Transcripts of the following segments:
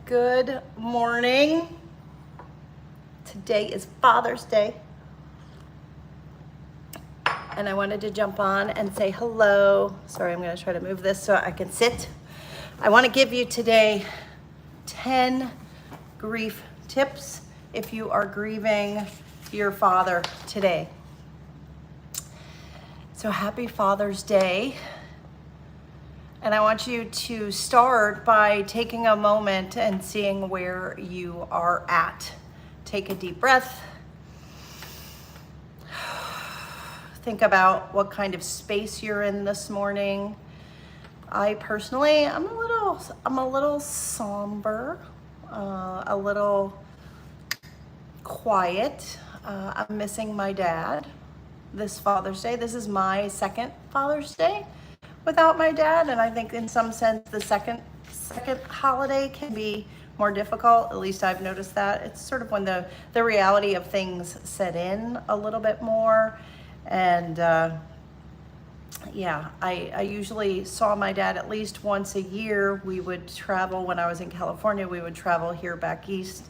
Good morning. Today is Father's Day. And I wanted to jump on and say hello. Sorry, I'm going to try to move this so I can sit. I want to give you today 10 grief tips if you are grieving your father today. So happy Father's Day. And I want you to start by taking a moment and seeing where you are at. Take a deep breath. Think about what kind of space you're in this morning. I personally, I'm a little somber, a little quiet. I'm missing my dad this Father's Day. This is my second Father's Day without my dad, and I think in some sense the second holiday can be more difficult. At least I've noticed that. It's sort of when the reality of things set in a little bit more. And yeah, I usually saw my dad at least once a year. We would travel when I was in California. We would travel here back east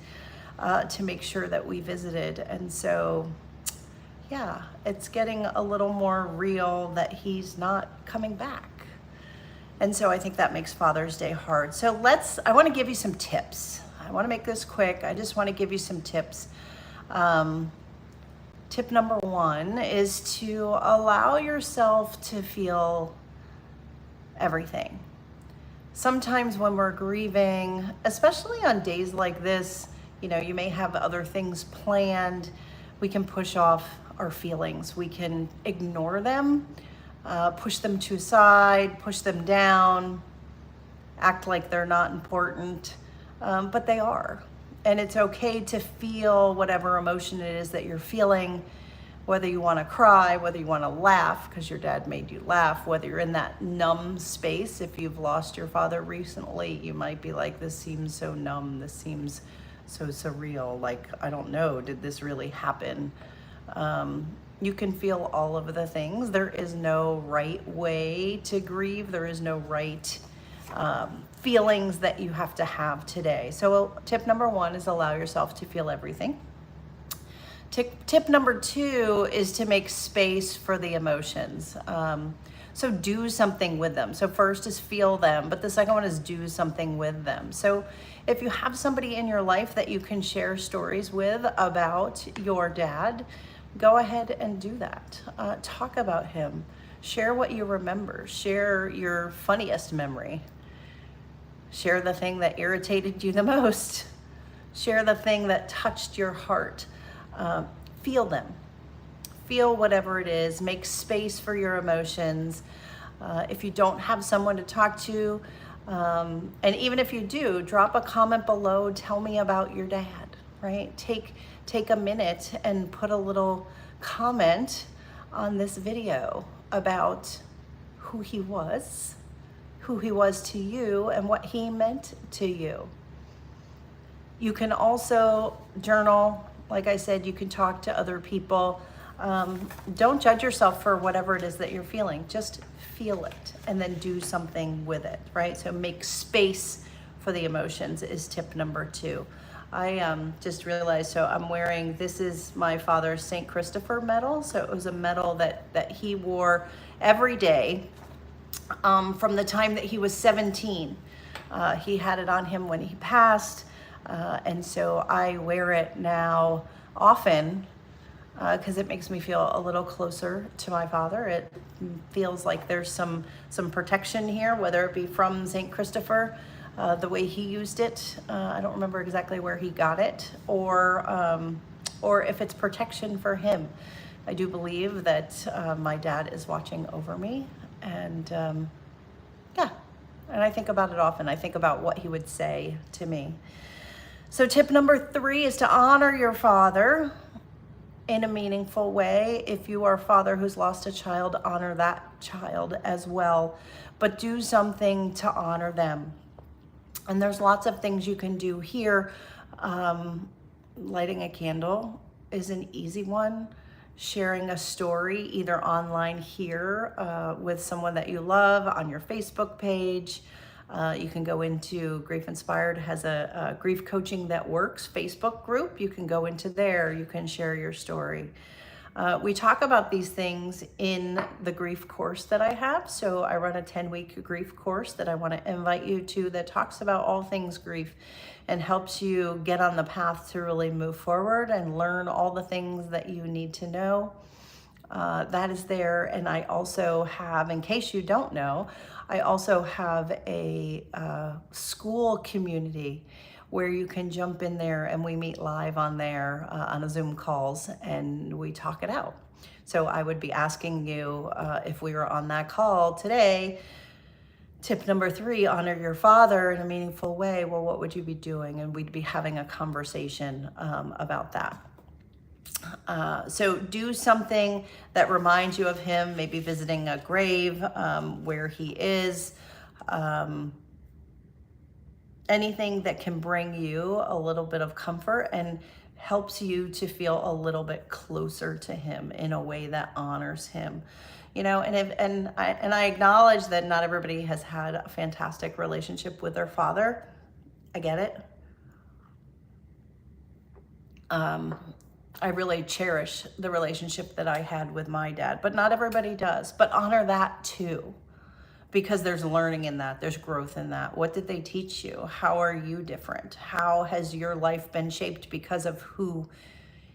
to make sure that we visited. And so yeah, it's getting a little more real that he's not coming back. And so I think that makes Father's Day hard. So I want to give you some tips. I want to make this quick. I just want to give you some tips. Tip number one is to allow yourself to feel everything. Sometimes when we're grieving, especially on days like this, you know, you may have other things planned. We can push off our feelings. We can ignore them, push them to a side, push them down, act like they're not important, but they are. And it's okay to feel whatever emotion it is that you're feeling, whether you want to cry, whether you want to laugh because your dad made you laugh, whether you're in that numb space. If you've lost your father recently, you might be like, this seems so numb, this seems so surreal, like, I don't know, did this really happen? You can feel all of the things. There is no right way to grieve. There is no right feelings that you have to have today. So tip number one is allow yourself to feel everything. Tip number two is to make space for the emotions. So do something with them. So first is feel them, but the second one is do something with them. So if you have somebody in your life that you can share stories with about your dad, go ahead and do that. Talk about him. Share what you remember. Share your funniest memory. Share the thing that irritated you the most. Share the thing that touched your heart. Feel them. Feel whatever it is. Make space for your emotions. If you don't have someone to talk to, and even if you do, drop a comment below. Tell me about your dad, right? Take a minute and put a little comment on this video about who he was to you, and what he meant to you. You can also journal. Like I said, you can talk to other people. Don't judge yourself for whatever it is that you're feeling. Just feel it and then do something with it, right? So make space for the emotions is tip number two. I just realized, so I'm wearing, this is my father's St. Christopher medal. So it was a medal that he wore every day from the time that he was 17. He had it on him when he passed. And so I wear it now often because it makes me feel a little closer to my father. It feels like there's some protection here, whether it be from St. Christopher, the way he used it. I don't remember exactly where he got it, or if it's protection for him. I do believe that my dad is watching over me, and yeah, and I think about it often. I think about what he would say to me. So tip number three is to honor your father in a meaningful way. If you are a father who's lost a child, honor that child as well, but do something to honor them. And there's lots of things you can do here. Lighting a candle is an easy one. Sharing a story either online here with someone that you love on your Facebook page. You can go into Grief Inspired has a Grief Coaching That Works Facebook group. You can go into there. You can share your story. We talk about these things in the grief course that I have. So I run a 10-week grief course that I want to invite you to that talks about all things grief and helps you get on the path to really move forward and learn all the things that you need to know. That is there. And I also have, in case you don't know, I also have a school community where you can jump in there and we meet live on there on a Zoom calls and we talk it out. So I would be asking you if we were on that call today, tip number 3, honor your father in a meaningful way. Well, what would you be doing? And we'd be having a conversation about that. So do something that reminds you of him, maybe visiting a grave where he is, anything that can bring you a little bit of comfort and helps you to feel a little bit closer to him in a way that honors him. You know, and I acknowledge that not everybody has had a fantastic relationship with their father. I get it. I really cherish the relationship that I had with my dad, but not everybody does. But honor that too, because there's learning in that, there's growth in that. What did they teach you? How are you different? How has your life been shaped because of who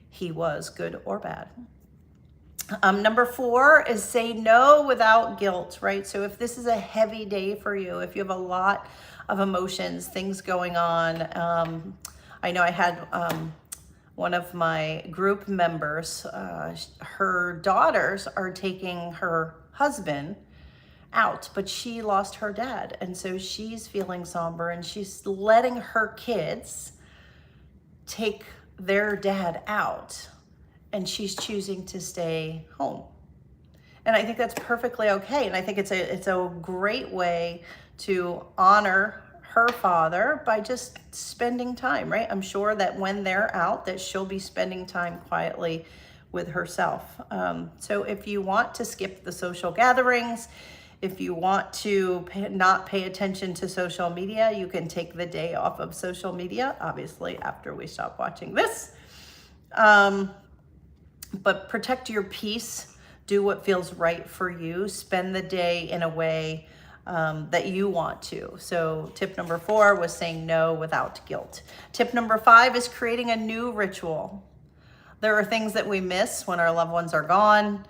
he was, good or bad? Number 4 is say no without guilt, right? So if this is a heavy day for you, if you have a lot of emotions, things going on, I know I had one of my group members, her daughters are taking her husband out, but she lost her dad. And so she's feeling somber and she's letting her kids take their dad out and she's choosing to stay home. And I think that's perfectly okay. And I think it's a great way to honor her father by just spending time, right? I'm sure that when they're out that she'll be spending time quietly with herself. So if you want to skip the social gatherings, if you want to not pay attention to social media, you can take the day off of social media, obviously after we stop watching this. But protect your peace, do what feels right for you, spend the day in a way that you want to. So tip number 4 was saying no without guilt. Tip number 5 is creating a new ritual. There are things that we miss when our loved ones are gone.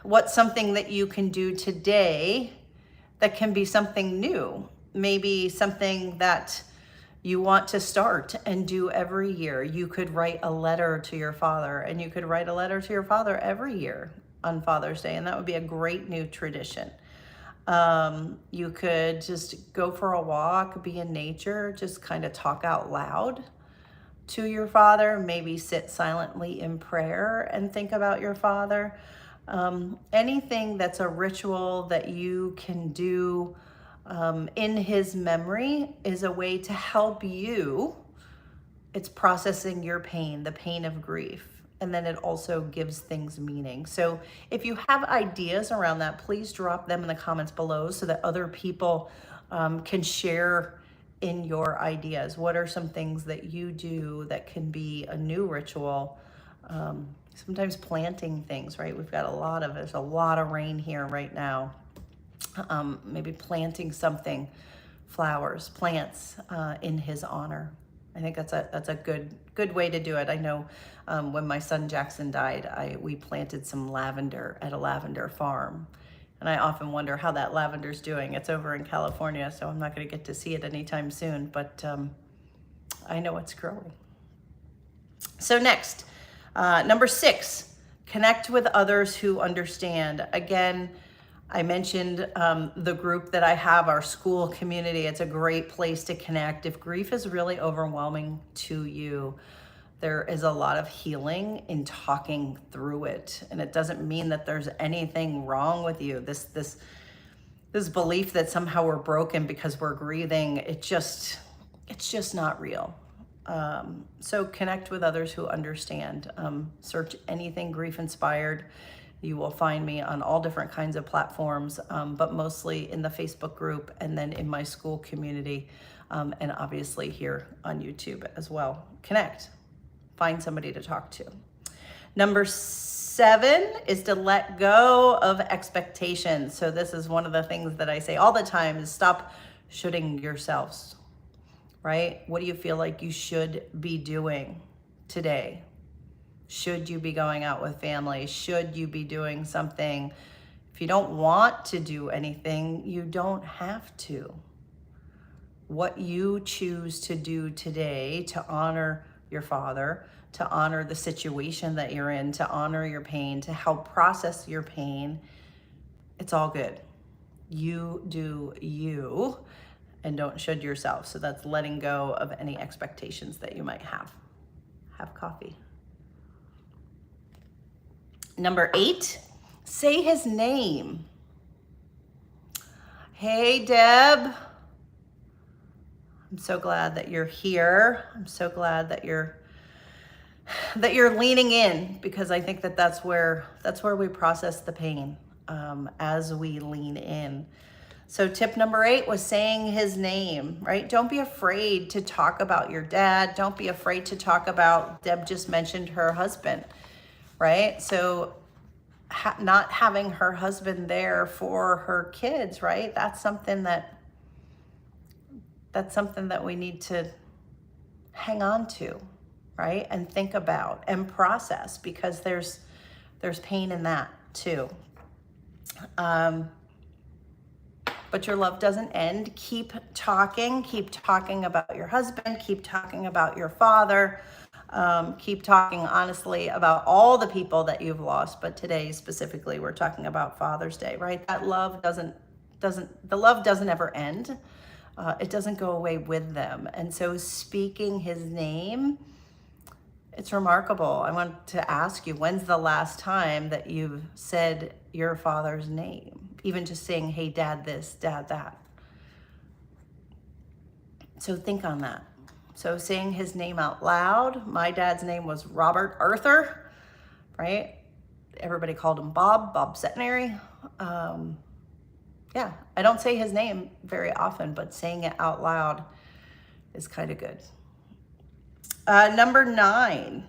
What's something that you can do today that can be something new? Maybe something that you want to start and do every year. You could write a letter to your father, and you could write a letter to your father every year on Father's Day, and that would be a great new tradition. You could just go for a walk, be in nature, just kind of talk out loud to your father, maybe sit silently in prayer and think about your father. Anything that's a ritual that you can do in his memory is a way to help you. It's processing your pain, the pain of grief. And then it also gives things meaning. So if you have ideas around that, please drop them in the comments below so that other people can share in your ideas. What are some things that you do that can be a new ritual? Sometimes planting things, right? There's a lot of rain here right now. Maybe planting something, flowers, plants in his honor. I think that's a good way to do it. I know when my son Jackson died, we planted some lavender at a lavender farm. And I often wonder how that lavender's doing. It's over in California, so I'm not going to get to see it anytime soon, but I know it's growing. So next, number 6, connect with others who understand. Again, I mentioned the group that I have, our school community. It's a great place to connect. If grief is really overwhelming to you, there is a lot of healing in talking through it. And it doesn't mean that there's anything wrong with you. This belief that somehow we're broken because we're grieving, it's just not real. So connect with others who understand. Search anything grief inspired You will find me on all different kinds of platforms, but mostly in the Facebook group and then in my school community, and obviously here on YouTube as well. Connect, find somebody to talk to. Number 7 is to let go of expectations. So this is one of the things that I say all the time is stop shoulding yourselves, right? What do you feel like you should be doing today? Should you be going out with family? Should you be doing something? If you don't want to do anything, you don't have to. What you choose to do today to honor your father, to honor the situation that you're in, to honor your pain, to help process your pain, it's all good. You do you, and don't should yourself. So that's letting go of any expectations that you might have. Have coffee. Number 8, say his name. Hey, Deb. I'm so glad that you're here. I'm so glad that you're leaning in, because I think that that's where we process the pain, as we lean in. So tip number 8 was saying his name, right? Don't be afraid to talk about your dad. Don't be afraid to talk about, Deb just mentioned her husband, right? So not having her husband there for her kids, right? That's something that we need to hang on to, right? And think about and process, because there's pain in that too. But your love doesn't end. Keep talking about your husband, keep talking about your father, keep talking honestly about all the people that you've lost. But today specifically, we're talking about Father's Day, right? That love the love doesn't ever end. It doesn't go away with them. And so speaking his name, it's remarkable. I want to ask you, when's the last time that you've said your father's name? Even just saying, hey, dad this, dad that. So think on that. So saying his name out loud. My dad's name was Robert Arthur, right? Everybody called him Bob Centenary. Yeah, I don't say his name very often, but saying it out loud is kind of good. Number 9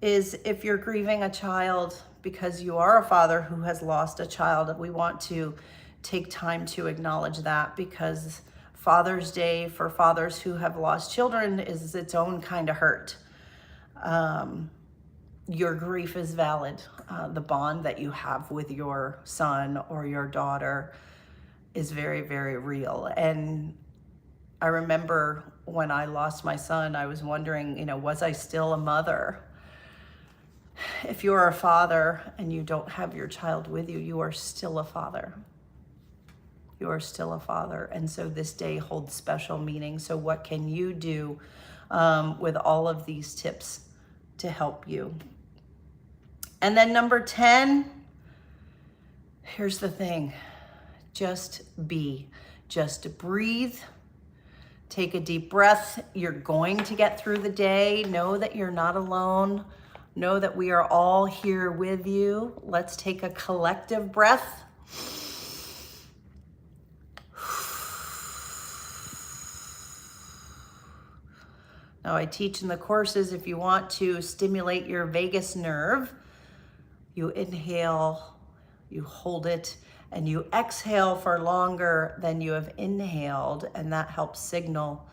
is, if you're grieving a child because you are a father who has lost a child, we want to take time to acknowledge that, because Father's Day for fathers who have lost children is its own kind of hurt. Your grief is valid. The bond that you have with your son or your daughter is very, very real. And I remember when I lost my son, I was wondering, was I still a mother? If you are a father and you don't have your child with you, you are still a father. You are still a father. And so this day holds special meaning. So what can you do with all of these tips to help you? And then number 10, here's the thing. Just be. Just breathe. Take a deep breath. You're going to get through the day. Know that you're not alone. Know that we are all here with you. Let's take a collective breath. Now, I teach in the courses, if you want to stimulate your vagus nerve, you inhale, you hold it, and you exhale for longer than you have inhaled, and that helps signal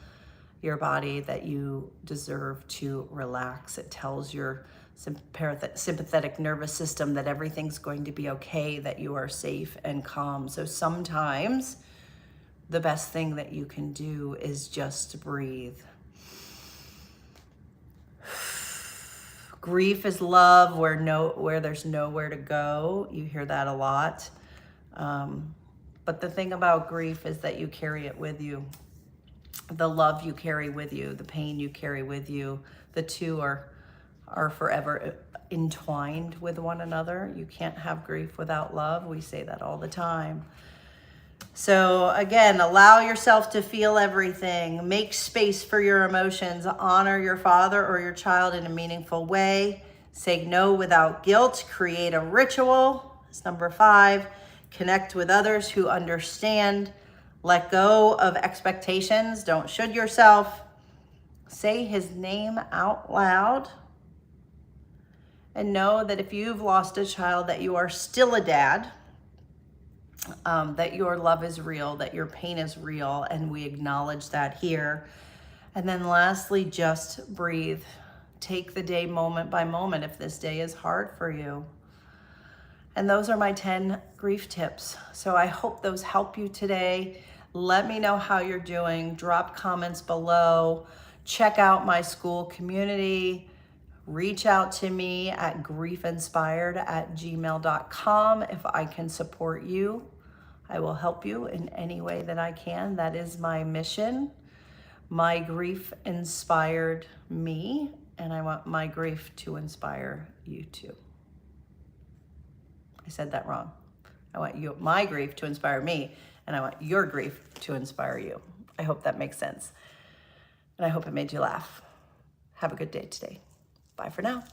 your body that you deserve to relax. It tells your sympathetic nervous system that everything's going to be okay, that you are safe and calm. So sometimes the best thing that you can do is just breathe. Grief is love where there's nowhere to go. You hear that a lot. But the thing about grief is that you carry it with you. The love you carry with you, the pain you carry with you, the two are forever entwined with one another. You can't have grief without love. We say that all the time. So again, allow yourself to feel everything. Make space for your emotions. Honor your father or your child in a meaningful way. Say no without guilt. Create a ritual. It's number 5. Connect with others who understand. Let go of expectations. Don't should yourself. Say his name out loud. And know that if you've lost a child, that you are still a dad, that your love is real, that your pain is real, and we acknowledge that here. And then lastly, just breathe. Take the day moment by moment if this day is hard for you. And those are my 10 grief tips. So I hope those help you today. Let me know how you're doing. Drop comments below. Check out my school community. Reach out to me at griefinspired@gmail.com. If I can support you, I will help you in any way that I can. That is my mission. My grief inspired me, and I want my grief to inspire you too. I said that wrong. I want my grief to inspire me, and I want your grief to inspire you. I hope that makes sense. And I hope it made you laugh. Have a good day today. Bye for now.